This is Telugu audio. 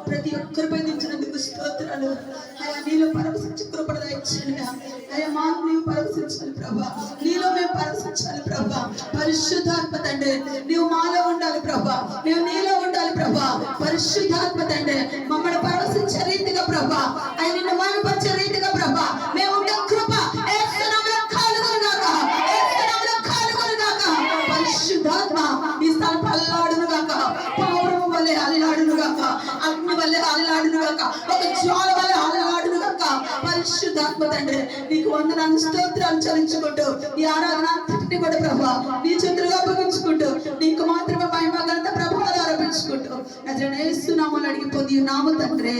ప్రతి ఒక్కరిపై దించినందుకు స్తోత్రాలు. అయ్యా నీలో పరవశించి కృపణ దయచేయండి. అయ్యా మాకు నీవు పరవశించాలి ప్రభా, నీలో మేము పరవశించాలి ప్రభా. పరిశుద్ధాత్మ తండ్రి నీవు మాలో ఉండాలి ప్రభా, నీవు నీలో ఉండాలి ప్రభా. పరిశుద్ధాత్మ తండ్రి మమ్మల్ని పరవశించే రీతిగా ప్రభా, ఆయన నిన్ను మహిమపరిచే రీతిగా ప్రభా మేము ఉండే కృప పరిశుద్ధాత్మ ఈ స్థలం పల్లాడును గాక, పౌరము వల్లే అల్లాడును గాక, అగ్ని వల్లే అల్లాడును గాక, ఒక జ్వాల వల్లే అల్లాడును గాక. పరిశుద్ధాత్మ తండ్రి నీకు వందనాలు స్తోత్రాలు చెల్లించుకుంటూ ఈ ఆరాధన అంతటిని కూడా ప్రభా నీ చేతులుగా అప్పగించుకుంటూ నీకు మాత్రమే మహిమ ఘనత ప్రభావాలు ఆరోపించుకుంటూ నజరేయునామములో అడిగి పొంది ఉన్నాము తండ్రి.